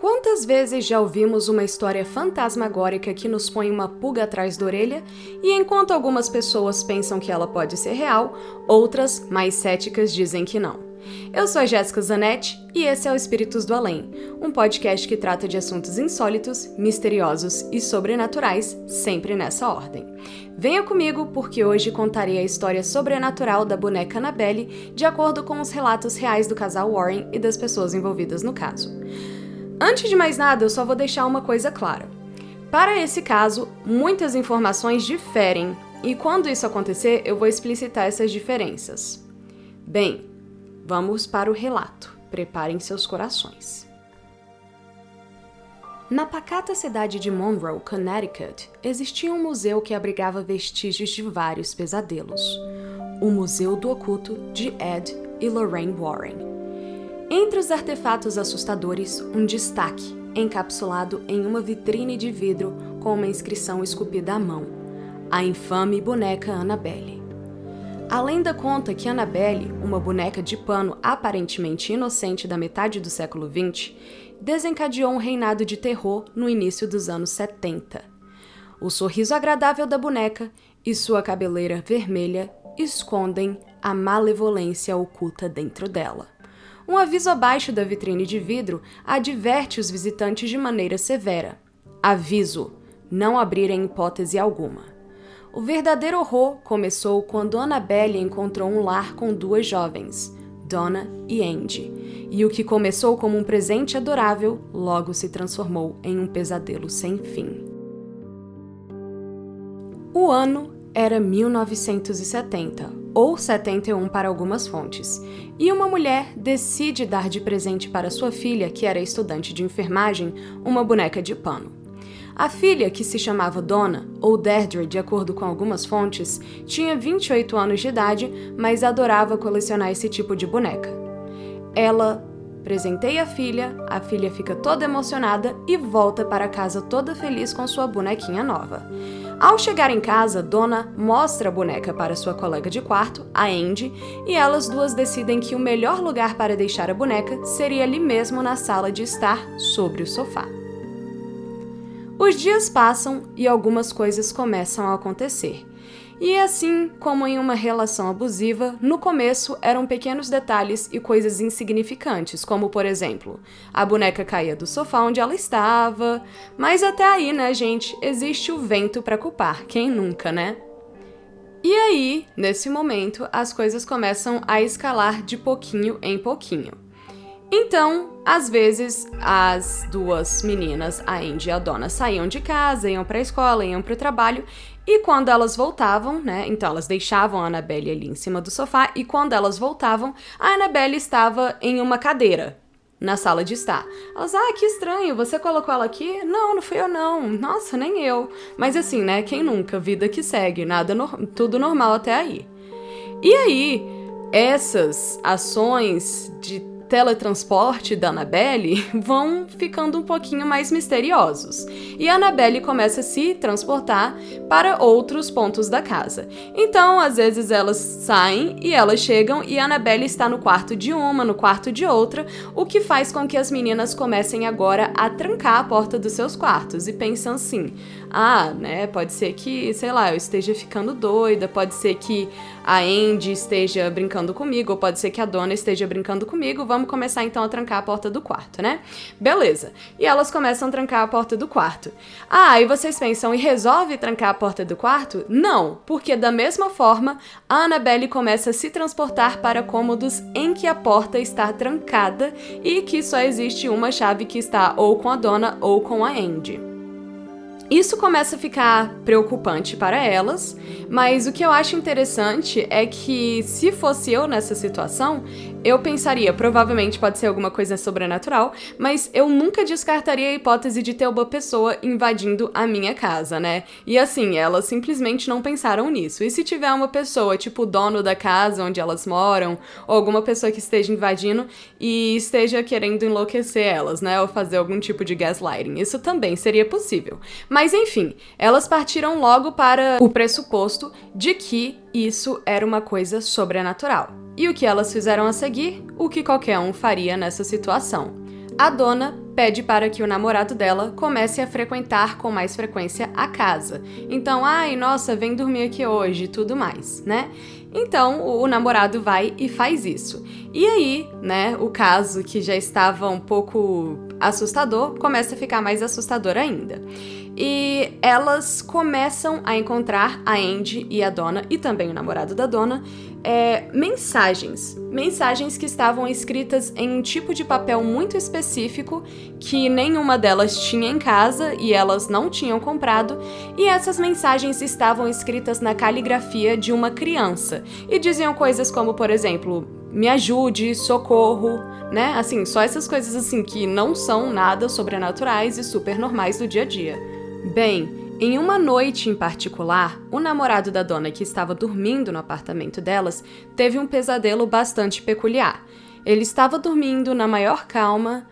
Quantas vezes já ouvimos uma história fantasmagórica que nos põe uma pulga atrás da orelha, e enquanto algumas pessoas pensam que ela pode ser real, outras, mais céticas, dizem que não. Eu sou a Jéssica Zanetti e esse é o Espíritos do Além, um podcast que trata de assuntos insólitos, misteriosos e sobrenaturais, sempre nessa ordem. Venha comigo porque hoje contarei a história sobrenatural da boneca Annabelle, de acordo com os relatos reais do casal Warren e das pessoas envolvidas no caso. Antes de mais nada, eu só vou deixar uma coisa clara. Para esse caso, muitas informações diferem, e quando isso acontecer, eu vou explicitar essas diferenças. Bem, vamos para o relato. Preparem seus corações. Na pacata cidade de Monroe, Connecticut, existia um museu que abrigava vestígios de vários pesadelos. O Museu do Oculto de Ed e Lorraine Warren. Entre os artefatos assustadores, um destaque, encapsulado em uma vitrine de vidro com uma inscrição esculpida à mão: a infame boneca Annabelle. A lenda conta que Annabelle, uma boneca de pano aparentemente inocente da metade do século XX, desencadeou um reinado de terror no início dos anos 70. O sorriso agradável da boneca e sua cabeleira vermelha escondem a malevolência oculta dentro dela. Um aviso abaixo da vitrine de vidro adverte os visitantes de maneira severa. Aviso: não abrir em hipótese alguma. O verdadeiro horror começou quando Annabelle encontrou um lar com duas jovens, Donna e Andy, e o que começou como um presente adorável logo se transformou em um pesadelo sem fim. O ano era 1970, ou 71 para algumas fontes, e uma mulher decide dar de presente para sua filha, que era estudante de enfermagem, uma boneca de pano. A filha, que se chamava Donna, ou Deirdre de acordo com algumas fontes, tinha 28 anos de idade, mas adorava colecionar esse tipo de boneca. Ela presenteia a filha fica toda emocionada e volta para casa toda feliz com sua bonequinha nova. Ao chegar em casa, Donna mostra a boneca para sua colega de quarto, a Andy, e elas duas decidem que o melhor lugar para deixar a boneca seria ali mesmo na sala de estar, sobre o sofá. Os dias passam e algumas coisas começam a acontecer. E assim como em uma relação abusiva, no começo eram pequenos detalhes e coisas insignificantes, como por exemplo, a boneca caía do sofá onde ela estava, mas até aí, né, gente, existe o vento para culpar, quem nunca, né? E aí, nesse momento, as coisas começam a escalar de pouquinho em pouquinho. Então, às vezes, as duas meninas, a Andy e a Donna, saíam de casa, iam pra escola, iam pro trabalho, e quando elas voltavam, né, então elas deixavam a Annabelle ali em cima do sofá, e quando elas voltavam, a Annabelle estava em uma cadeira, na sala de estar. Elas, que estranho, você colocou ela aqui? Não fui eu não, nossa, nem eu. Mas assim, né, quem nunca, vida que segue, tudo normal até aí. E aí, essas ações de teletransporte da Annabelle vão ficando um pouquinho mais misteriosos. E a Annabelle começa a se transportar para outros pontos da casa. Então, às vezes elas saem e elas chegam e a Annabelle está no quarto de uma, no quarto de outra, o que faz com que as meninas comecem agora a trancar a porta dos seus quartos e pensam assim: né, pode ser que, sei lá, eu esteja ficando doida, pode ser que a Andy esteja brincando comigo, ou pode ser que a Donna esteja brincando comigo, vamos começar então a trancar a porta do quarto, né? Beleza. E elas começam a trancar a porta do quarto. E vocês pensam, e resolve trancar a porta do quarto? Não, porque da mesma forma, a Annabelle começa a se transportar para cômodos em que a porta está trancada e que só existe uma chave que está ou com a Donna ou com a Andy. Isso começa a ficar preocupante para elas, mas o que eu acho interessante é que, se fosse eu nessa situação, eu pensaria, provavelmente pode ser alguma coisa sobrenatural, mas eu nunca descartaria a hipótese de ter uma pessoa invadindo a minha casa, né? E assim, elas simplesmente não pensaram nisso. E se tiver uma pessoa, tipo o dono da casa onde elas moram, ou alguma pessoa que esteja invadindo e esteja querendo enlouquecer elas, né? Ou fazer algum tipo de gaslighting, isso também seria possível. Mas enfim, elas partiram logo para o pressuposto de que isso era uma coisa sobrenatural. E o que elas fizeram a seguir? O que qualquer um faria nessa situação. A Donna pede para que o namorado dela comece a frequentar com mais frequência a casa. Então, ai, nossa, vem dormir aqui hoje e tudo mais, né? Então, o namorado vai e faz isso. E aí, né, o caso que já estava um pouco assustador, começa a ficar mais assustador ainda. E elas começam a encontrar, a Andy e a Donna, e também o namorado da Donna, mensagens que estavam escritas em um tipo de papel muito específico que nenhuma delas tinha em casa e elas não tinham comprado, e essas mensagens estavam escritas na caligrafia de uma criança e diziam coisas como, por exemplo, me ajude, socorro, né? Assim, só essas coisas assim que não são nada sobrenaturais e super normais do dia a dia. Bem, em uma noite em particular, o namorado da Donna, que estava dormindo no apartamento delas, teve um pesadelo bastante peculiar. Ele estava dormindo na maior calma,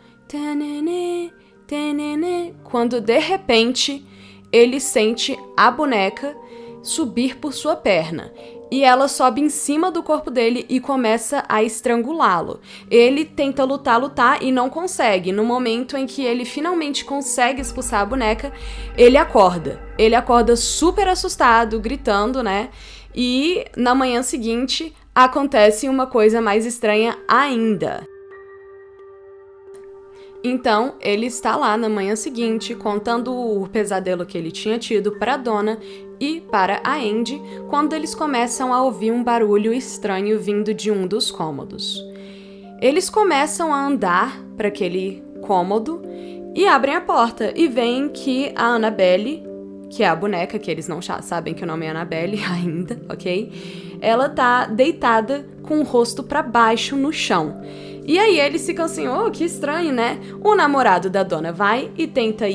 quando de repente ele sente a boneca subir por sua perna. E ela sobe em cima do corpo dele e começa a estrangulá-lo. Ele tenta lutar e não consegue. No momento em que ele finalmente consegue expulsar a boneca, ele acorda. Ele acorda super assustado, gritando, né? E na manhã seguinte, acontece uma coisa mais estranha ainda. Então, ele está lá na manhã seguinte, contando o pesadelo que ele tinha tido para a Donna e para a Andy, quando eles começam a ouvir um barulho estranho vindo de um dos cômodos. Eles começam a andar para aquele cômodo e abrem a porta e veem que a Annabelle, que é a boneca, que eles não sabem que o nome é Annabelle ainda, ok? Ela tá deitada com o rosto para baixo no chão. E aí eles ficam assim, oh, que estranho, né? O namorado da Donna vai e tenta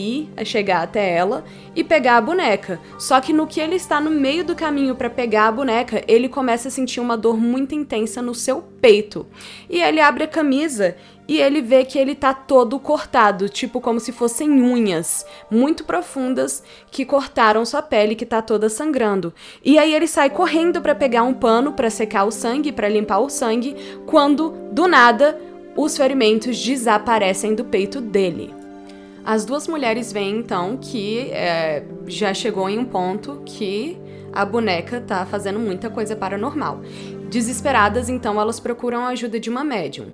chegar até ela e pegar a boneca. Só que no que ele está no meio do caminho para pegar a boneca, ele começa a sentir uma dor muito intensa no seu peito. E ele abre a camisa e ele vê que ele tá todo cortado, tipo como se fossem unhas muito profundas que cortaram sua pele, que tá toda sangrando. E aí ele sai correndo para pegar um pano para secar o sangue, para limpar o sangue, quando, do nada, os ferimentos desaparecem do peito dele. As duas mulheres veem, então, que já chegou em um ponto que a boneca tá fazendo muita coisa paranormal. Desesperadas, então, elas procuram a ajuda de uma médium.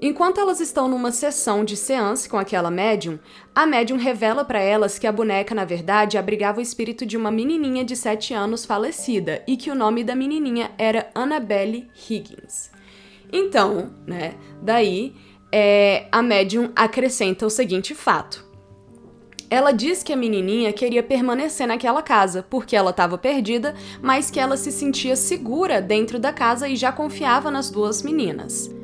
Enquanto elas estão numa sessão de seance com aquela médium, a médium revela para elas que a boneca, na verdade, abrigava o espírito de uma menininha de 7 anos falecida e que o nome da menininha era Annabelle Higgins. Então, né, daí a médium acrescenta o seguinte fato. Ela diz que a menininha queria permanecer naquela casa, porque ela estava perdida, mas que ela se sentia segura dentro da casa e já confiava nas duas meninas.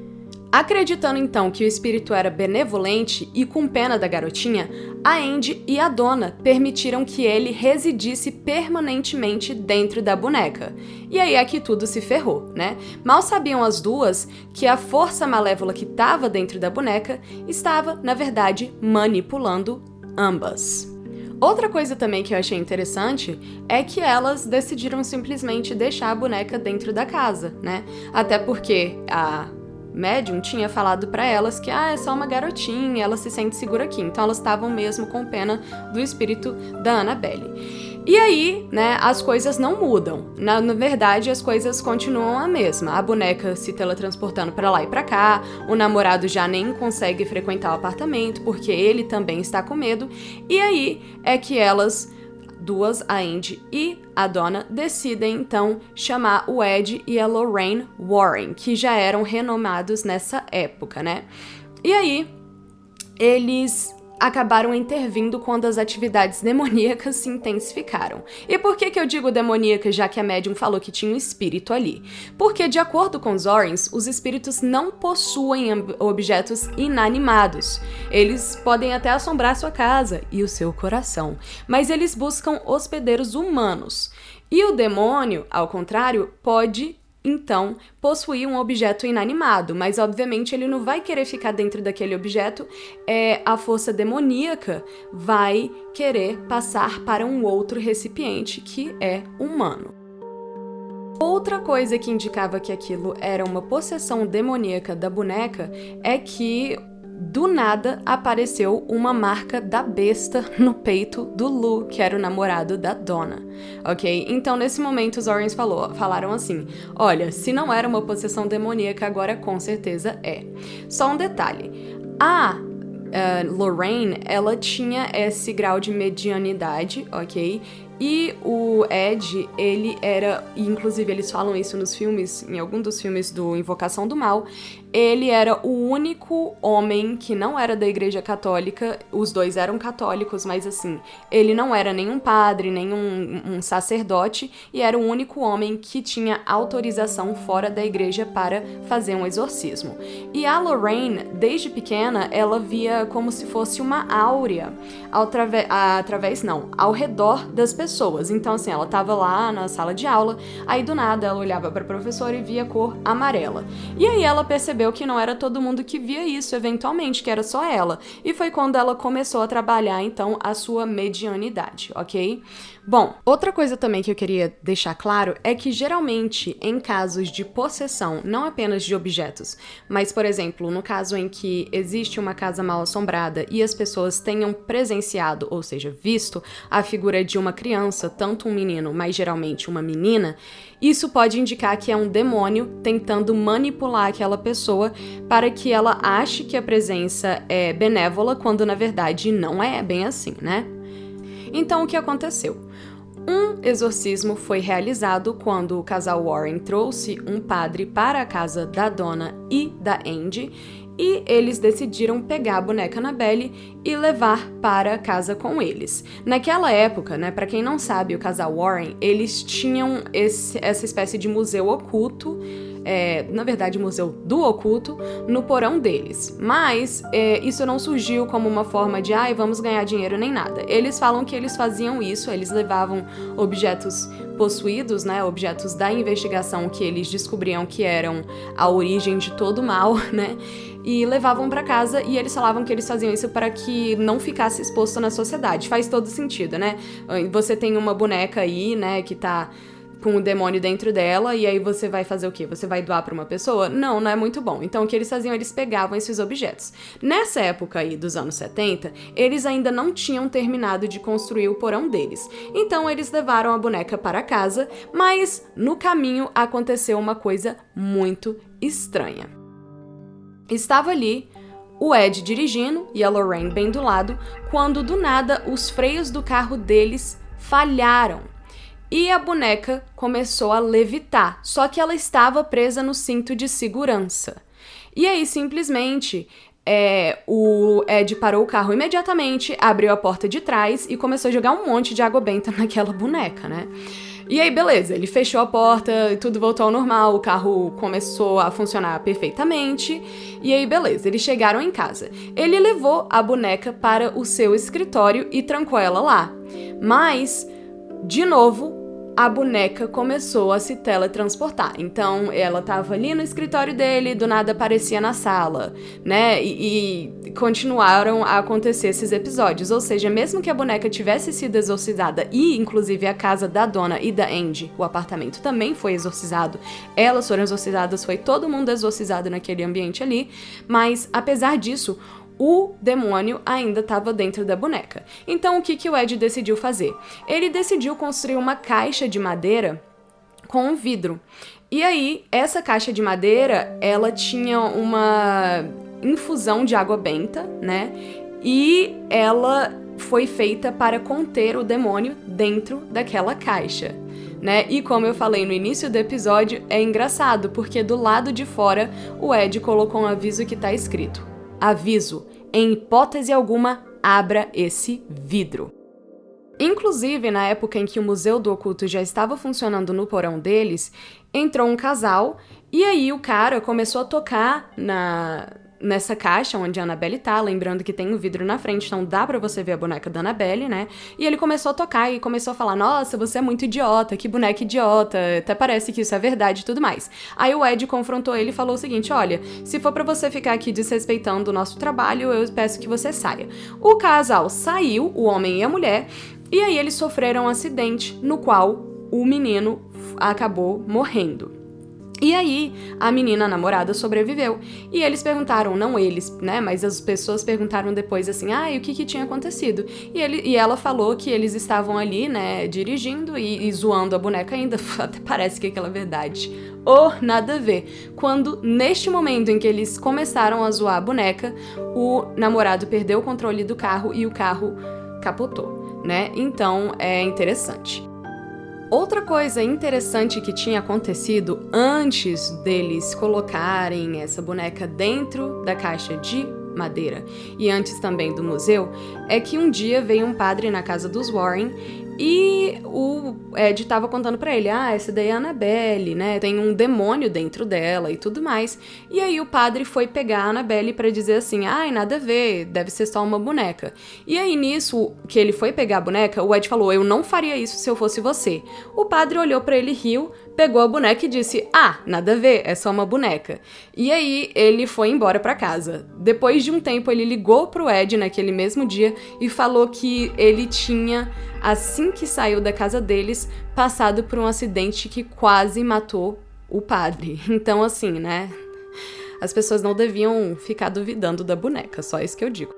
Acreditando então que o espírito era benevolente e com pena da garotinha, a Andy e a Donna permitiram que ele residisse permanentemente dentro da boneca. E aí é que tudo se ferrou, né? Mal sabiam as duas que a força malévola que estava dentro da boneca estava, na verdade, manipulando ambas. Outra coisa também que eu achei interessante é que elas decidiram simplesmente deixar a boneca dentro da casa, né? Até porque a médium tinha falado pra elas que é só uma garotinha, ela se sente segura aqui. Então elas estavam mesmo com pena do espírito da Annabelle. E aí, né, as coisas não mudam. Na verdade, as coisas continuam a mesma. A boneca se teletransportando pra lá e pra cá, o namorado já nem consegue frequentar o apartamento porque ele também está com medo. E aí é que elas duas, a Andy e a Donna, decidem então chamar o Ed e a Lorraine Warren, que já eram renomados nessa época, né? E aí, eles acabaram intervindo quando as atividades demoníacas se intensificaram. E por que eu digo demoníaca, já que a médium falou que tinha um espírito ali? Porque, de acordo com os Warrens, os espíritos não possuem objetos inanimados. Eles podem até assombrar sua casa e o seu coração, mas eles buscam hospedeiros humanos. E o demônio, ao contrário, pode então possuir um objeto inanimado, mas obviamente ele não vai querer ficar dentro daquele objeto, a força demoníaca vai querer passar para um outro recipiente que é humano. Outra coisa que indicava que aquilo era uma possessão demoníaca da boneca é que do nada apareceu uma marca da besta no peito do Lou, que era o namorado da Donna, ok? Então, nesse momento, os Warrens falaram assim, olha, se não era uma possessão demoníaca, agora com certeza é. Só um detalhe, Lorraine, ela tinha esse grau de medianidade, ok? E o Ed, ele era, inclusive eles falam isso nos filmes, em algum dos filmes do Invocação do Mal, ele era o único homem que não era da Igreja Católica, os dois eram católicos, mas assim, ele não era nenhum padre, nenhum sacerdote, e era o único homem que tinha autorização fora da igreja para fazer um exorcismo. E a Lorraine, desde pequena, ela via como se fosse uma áurea ao redor das pessoas. Então, assim, ela tava lá na sala de aula, aí do nada ela olhava para a professora e via cor amarela. E aí ela percebeu que não era todo mundo que via isso, eventualmente, que era só ela. E foi quando ela começou a trabalhar, então, a sua medianidade, ok? Bom, outra coisa também que eu queria deixar claro é que, geralmente, em casos de possessão, não apenas de objetos, mas, por exemplo, no caso em que existe uma casa mal-assombrada e as pessoas tenham presenciado, ou seja, visto, a figura de uma criança, tanto um menino, mas geralmente uma menina, isso pode indicar que é um demônio tentando manipular aquela pessoa para que ela ache que a presença é benévola, quando na verdade não é bem assim, né? Então, o que aconteceu? Um exorcismo foi realizado quando o casal Warren trouxe um padre para a casa da Donna e da Andy, e eles decidiram pegar a boneca Annabelle e levar para casa com eles. Naquela época, né, para quem não sabe, o casal Warren, eles tinham essa espécie de museu oculto, na verdade, museu do oculto, no porão deles. Mas isso não surgiu como uma forma de, vamos ganhar dinheiro nem nada. Eles falam que eles faziam isso, eles levavam objetos possuídos, né, objetos da investigação que eles descobriam que eram a origem de todo o mal, né, e levavam pra casa, e eles falavam que eles faziam isso para que não ficasse exposto na sociedade. Faz todo sentido, né? Você tem uma boneca aí, né, que tá com o demônio dentro dela, e aí você vai fazer o quê? Você vai doar pra uma pessoa? Não, não é muito bom. Então o que eles faziam? Eles pegavam esses objetos. Nessa época aí dos anos 70, eles ainda não tinham terminado de construir o porão deles. Então eles levaram a boneca para casa, mas no caminho aconteceu uma coisa muito estranha. Estava ali o Ed dirigindo e a Lorraine bem do lado, quando do nada os freios do carro deles falharam. E a boneca começou a levitar, só que ela estava presa no cinto de segurança. E aí, simplesmente, o Ed parou o carro imediatamente, abriu a porta de trás e começou a jogar um monte de água benta naquela boneca, né? E aí, beleza, ele fechou a porta e tudo voltou ao normal, o carro começou a funcionar perfeitamente, e aí, beleza, eles chegaram em casa. Ele levou a boneca para o seu escritório e trancou ela lá. Mas, de novo, a boneca começou a se teletransportar. Então, ela tava ali no escritório dele, do nada aparecia na sala, né? E continuaram a acontecer esses episódios. Ou seja, mesmo que a boneca tivesse sido exorcizada, e inclusive a casa da Donna e da Andy, o apartamento também foi exorcizado, elas foram exorcizadas, foi todo mundo exorcizado naquele ambiente ali, mas apesar disso, o demônio ainda estava dentro da boneca. Então, o que o Ed decidiu fazer? Ele decidiu construir uma caixa de madeira com um vidro. E aí, essa caixa de madeira, ela tinha uma infusão de água benta, né? E ela foi feita para conter o demônio dentro daquela caixa, né? E como eu falei no início do episódio, é engraçado, porque do lado de fora, o Ed colocou um aviso que tá escrito: aviso, em hipótese alguma, abra esse vidro. Inclusive, na época em que o Museu do Oculto já estava funcionando no porão deles, entrou um casal e aí o cara começou a tocar nessa caixa onde a Annabelle tá, lembrando que tem um vidro na frente, então dá pra você ver a boneca da Annabelle, né? E ele começou a tocar e começou a falar: nossa, você é muito idiota, que boneca idiota, até parece que isso é verdade e tudo mais. Aí o Ed confrontou ele e falou o seguinte: olha, se for pra você ficar aqui desrespeitando o nosso trabalho, eu peço que você saia. O casal saiu, o homem e a mulher, e aí eles sofreram um acidente no qual o menino acabou morrendo. E aí, a menina, a namorada, sobreviveu. E eles perguntaram, não eles, né, mas as pessoas perguntaram depois assim, e o que tinha acontecido? E ela falou que eles estavam ali, né, dirigindo e zoando a boneca ainda. Até parece que aquela é verdade. Nada a ver. Quando, neste momento em que eles começaram a zoar a boneca, o namorado perdeu o controle do carro e o carro capotou, né? Então, é interessante. Outra coisa interessante que tinha acontecido antes deles colocarem essa boneca dentro da caixa de madeira e antes também do museu é que um dia veio um padre na casa dos Warren e o Ed estava contando pra ele, essa daí é a Annabelle, né? Tem um demônio dentro dela e tudo mais. E aí o padre foi pegar a Annabelle pra dizer assim, nada a ver, deve ser só uma boneca. E aí nisso, que ele foi pegar a boneca, o Ed falou, eu não faria isso se eu fosse você. O padre olhou pra ele, riu, pegou a boneca e disse, nada a ver, é só uma boneca. E aí ele foi embora pra casa. Depois de um tempo ele ligou pro Ed naquele mesmo dia e falou que ele tinha, assim que saiu da casa deles, passado por um acidente que quase matou o padre. Então assim, né, as pessoas não deviam ficar duvidando da boneca, só isso que eu digo.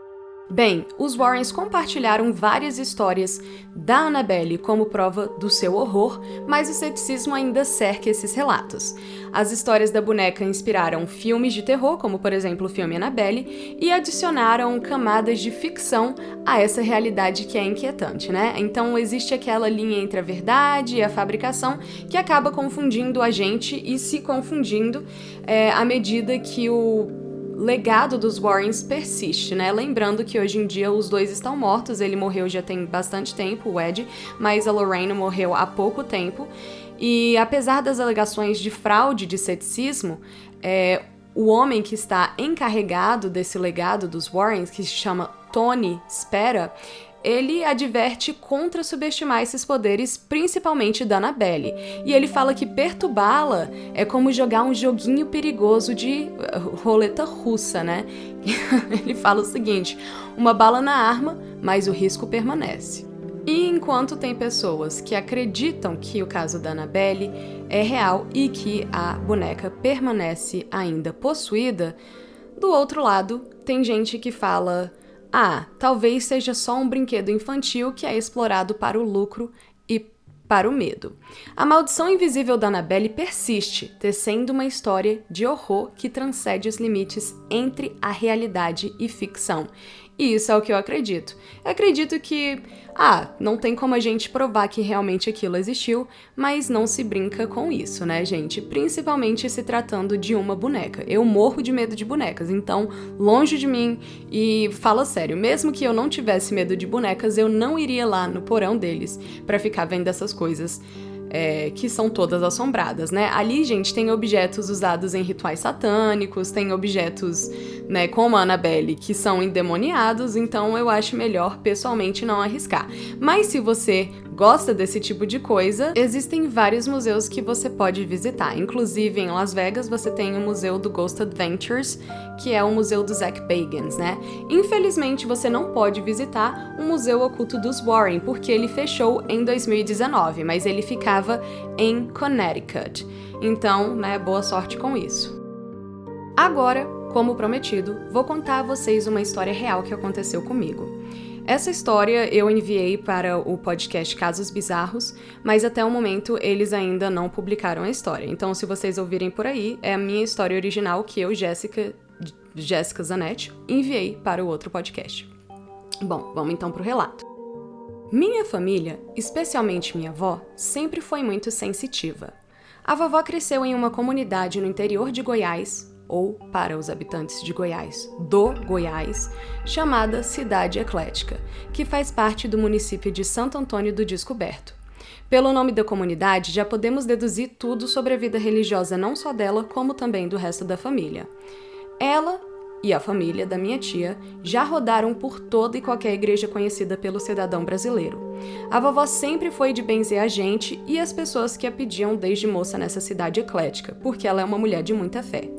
Bem, os Warrens compartilharam várias histórias da Annabelle como prova do seu horror, mas o ceticismo ainda cerca esses relatos. As histórias da boneca inspiraram filmes de terror, como por exemplo o filme Annabelle, e adicionaram camadas de ficção a essa realidade que é inquietante, né? Então existe aquela linha entre a verdade e a fabricação que acaba confundindo a gente e se confundindo à medida que o legado dos Warrens persiste, né? Lembrando que hoje em dia os dois estão mortos, ele morreu já tem bastante tempo, o Ed, mas a Lorraine morreu há pouco tempo. E apesar das alegações de fraude de ceticismo, o homem que está encarregado desse legado dos Warrens, que se chama Tony Spera, ele adverte contra subestimar esses poderes, principalmente da Annabelle. E ele fala que perturbá-la é como jogar um joguinho perigoso de roleta russa, né? Ele fala o seguinte, uma bala na arma, mas o risco permanece. E enquanto tem pessoas que acreditam que o caso da Annabelle é real e que a boneca permanece ainda possuída, do outro lado, tem gente que fala, talvez seja só um brinquedo infantil que é explorado para o lucro e para o medo. A maldição invisível da Annabelle persiste, tecendo uma história de horror que transcende os limites entre a realidade e ficção. E isso é o que eu acredito. Eu acredito que, não tem como a gente provar que realmente aquilo existiu, mas não se brinca com isso, né, gente? Principalmente se tratando de uma boneca. Eu morro de medo de bonecas, então, longe de mim. E fala sério, mesmo que eu não tivesse medo de bonecas, eu não iria lá no porão deles pra ficar vendo essas coisas. Que são todas assombradas, né? Ali, gente, tem objetos usados em rituais satânicos, tem objetos, né, como a Annabelle, que são endemoniados, então eu acho melhor, pessoalmente, não arriscar. Mas se você gosta desse tipo de coisa, existem vários museus que você pode visitar. Inclusive, em Las Vegas, você tem o Museu do Ghost Adventures, que é o museu do Zak Bagans, né? Infelizmente, você não pode visitar o Museu Oculto dos Warren, porque ele fechou em 2019, mas ele ficava em Connecticut. Então, né, boa sorte com isso. Agora, como prometido, vou contar a vocês uma história real que aconteceu comigo. Essa história eu enviei para o podcast Casos Bizarros, mas até o momento eles ainda não publicaram a história. Então, se vocês ouvirem por aí, é a minha história original que eu, Jéssica Zanetti, enviei para o outro podcast. Bom, vamos então para o relato. Minha família, especialmente minha avó, sempre foi muito sensitiva. A vovó cresceu em uma comunidade no interior de Goiás, ou, para os habitantes de Goiás, do Goiás, chamada Cidade Eclética, que faz parte do município de Santo Antônio do Descoberto. Pelo nome da comunidade, já podemos deduzir tudo sobre a vida religiosa não só dela, como também do resto da família. Ela e a família da minha tia já rodaram por toda e qualquer igreja conhecida pelo cidadão brasileiro. A vovó sempre foi de benzer a gente e as pessoas que a pediam desde moça nessa cidade eclética, porque ela é uma mulher de muita fé.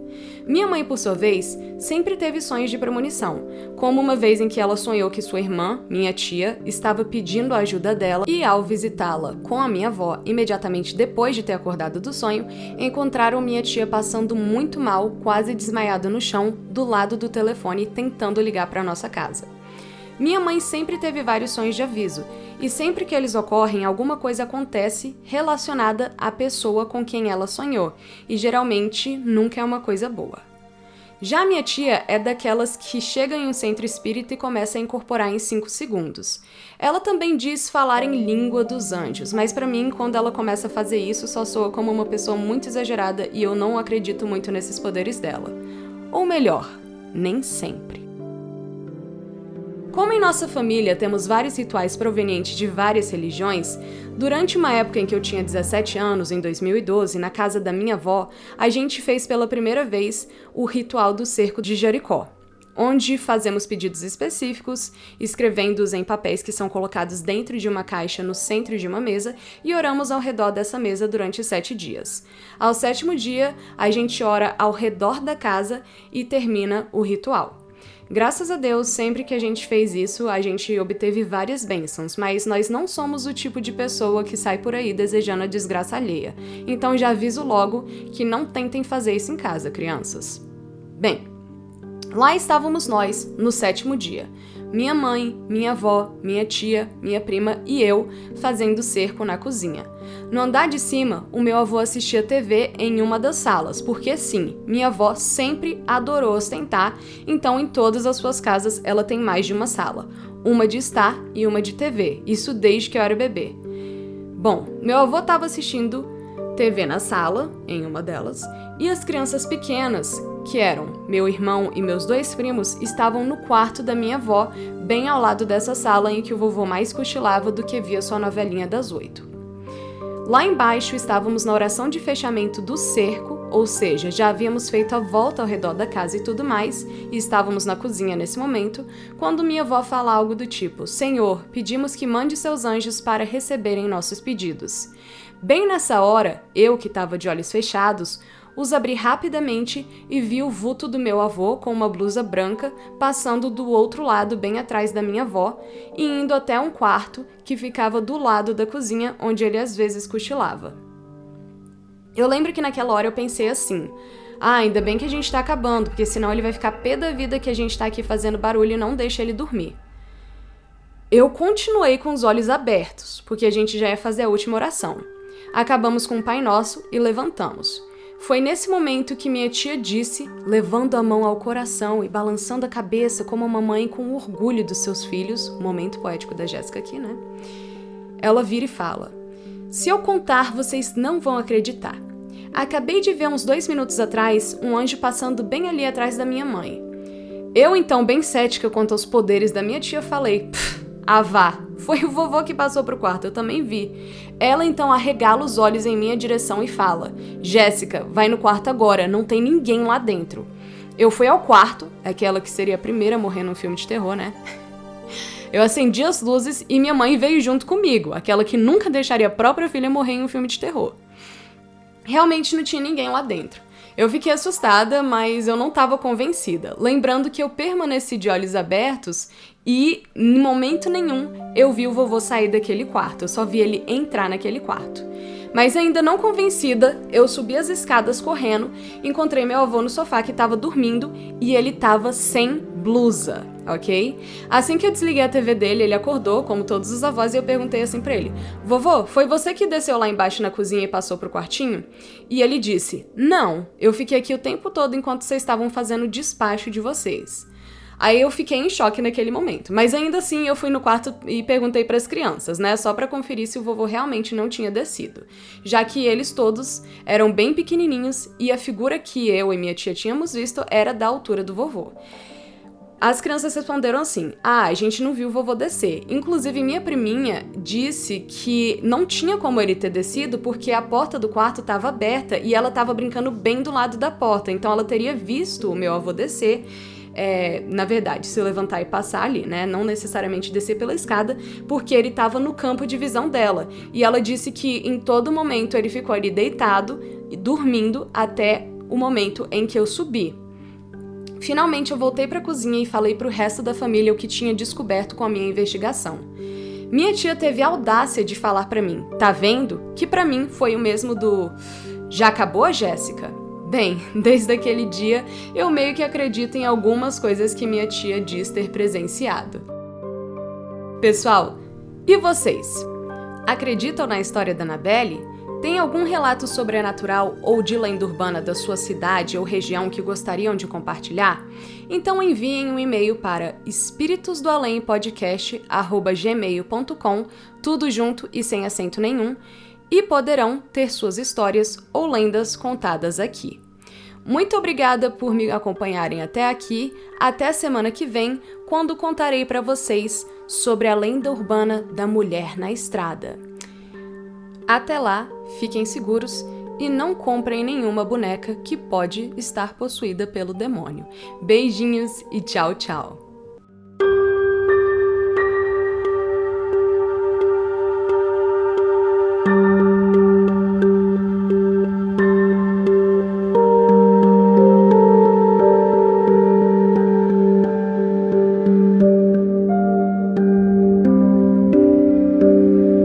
Minha mãe, por sua vez, sempre teve sonhos de premonição, como uma vez em que ela sonhou que sua irmã, minha tia, estava pedindo a ajuda dela e, ao visitá-la com a minha avó, imediatamente depois de ter acordado do sonho, encontraram minha tia passando muito mal, quase desmaiada no chão, do lado do telefone, tentando ligar para nossa casa. Minha mãe sempre teve vários sonhos de aviso, e sempre que eles ocorrem, alguma coisa acontece relacionada à pessoa com quem ela sonhou, e geralmente nunca é uma coisa boa. Já minha tia é daquelas que chega em um centro espírita e começa a incorporar em 5 segundos. Ela também diz falar em língua dos anjos, mas pra mim, quando ela começa a fazer isso, só soa como uma pessoa muito exagerada e eu não acredito muito nesses poderes dela. Ou melhor, nem sempre. Como em nossa família temos vários rituais provenientes de várias religiões, durante uma época em que eu tinha 17 anos, em 2012, na casa da minha avó, a gente fez pela primeira vez o ritual do cerco de Jericó, onde fazemos pedidos específicos, escrevendo-os em papéis que são colocados dentro de uma caixa no centro de uma mesa e oramos ao redor dessa mesa durante 7 dias. Ao 7º dia, a gente ora ao redor da casa e termina o ritual. Graças a Deus, sempre que a gente fez isso, a gente obteve várias bênçãos, mas nós não somos o tipo de pessoa que sai por aí desejando a desgraça alheia. Então já aviso logo que não tentem fazer isso em casa, crianças. Bem, lá estávamos nós, no 7º dia. Minha mãe, minha avó, minha tia, minha prima e eu fazendo cerco na cozinha. No andar de cima, o meu avô assistia TV em uma das salas, porque sim, minha avó sempre adorou ostentar, então em todas as suas casas ela tem mais de uma sala, uma de estar e uma de TV, isso desde que eu era bebê. Bom, meu avô estava assistindo TV na sala, em uma delas, e as crianças pequenas, que eram meu irmão e meus 2 primos, estavam no quarto da minha avó, bem ao lado dessa sala em que o vovô mais cochilava do que via sua novelinha das 8. Lá embaixo estávamos na oração de fechamento do cerco, ou seja, já havíamos feito a volta ao redor da casa e tudo mais, e estávamos na cozinha nesse momento, quando minha avó fala algo do tipo: Senhor, pedimos que mande seus anjos para receberem nossos pedidos. Bem nessa hora, eu, que estava de olhos fechados, os abri rapidamente e vi o vulto do meu avô com uma blusa branca passando do outro lado bem atrás da minha avó e indo até um quarto que ficava do lado da cozinha onde ele às vezes cochilava. Eu lembro que naquela hora eu pensei assim: ainda bem que a gente tá acabando, porque senão ele vai ficar pé da vida que a gente tá aqui fazendo barulho e não deixa ele dormir. Eu continuei com os olhos abertos, porque a gente já ia fazer a última oração. Acabamos com o Pai Nosso e levantamos. Foi nesse momento que minha tia disse, levando a mão ao coração e balançando a cabeça como uma mãe com orgulho dos seus filhos, o momento poético da Jéssica aqui, né? Ela vira e fala: se eu contar, vocês não vão acreditar. Acabei de ver uns 2 minutos atrás um anjo passando bem ali atrás da minha mãe. Eu, então, bem cética quanto aos poderes da minha tia, falei: vá, foi o vovô que passou pro quarto, eu também vi. Ela então arregala os olhos em minha direção e fala: Jéssica, vai no quarto agora, não tem ninguém lá dentro. Eu fui ao quarto, aquela que seria a primeira a morrer num filme de terror, né? Eu acendi as luzes e minha mãe veio junto comigo, aquela que nunca deixaria a própria filha morrer em um filme de terror. Realmente não tinha ninguém lá dentro. Eu fiquei assustada, mas eu não estava convencida, lembrando que eu permaneci de olhos abertos e, em momento nenhum, eu vi o vovô sair daquele quarto, eu só vi ele entrar naquele quarto. Mas ainda não convencida, eu subi as escadas correndo, encontrei meu avô no sofá que estava dormindo e ele estava sem blusa, ok? Assim que eu desliguei a TV dele, ele acordou, como todos os avós, e eu perguntei assim pra ele: vovô, foi você que desceu lá embaixo na cozinha e passou pro quartinho? E ele disse: não, eu fiquei aqui o tempo todo enquanto vocês estavam fazendo o despacho de vocês. Aí eu fiquei em choque naquele momento, mas ainda assim eu fui no quarto e perguntei para as crianças, né, só para conferir se o vovô realmente não tinha descido, já que eles todos eram bem pequenininhos e a figura que eu e minha tia tínhamos visto era da altura do vovô. As crianças responderam assim: a gente não viu o vovô descer. Inclusive, minha priminha disse que não tinha como ele ter descido porque a porta do quarto estava aberta e ela estava brincando bem do lado da porta, então ela teria visto o meu avô descer. na verdade, se levantar e passar ali, né? Não necessariamente descer pela escada, porque ele estava no campo de visão dela. E ela disse que em todo momento ele ficou ali deitado e dormindo até o momento em que eu subi. Finalmente eu voltei para a cozinha e falei para o resto da família o que tinha descoberto com a minha investigação. Minha tia teve a audácia de falar para mim, tá vendo? Que para mim foi o mesmo do já acabou, Jéssica? Bem, desde aquele dia eu meio que acredito em algumas coisas que minha tia diz ter presenciado. Pessoal, e vocês? Acreditam na história da Annabelle? Tem algum relato sobrenatural ou de lenda urbana da sua cidade ou região que gostariam de compartilhar? Então enviem um e-mail para espiritosdoalempodcast@gmail.com, tudo junto e sem acento nenhum, e poderão ter suas histórias ou lendas contadas aqui. Muito obrigada por me acompanharem até aqui. Até a semana que vem, quando contarei para vocês sobre a lenda urbana da mulher na estrada. Até lá, fiquem seguros e não comprem nenhuma boneca que pode estar possuída pelo demônio. Beijinhos e tchau, tchau!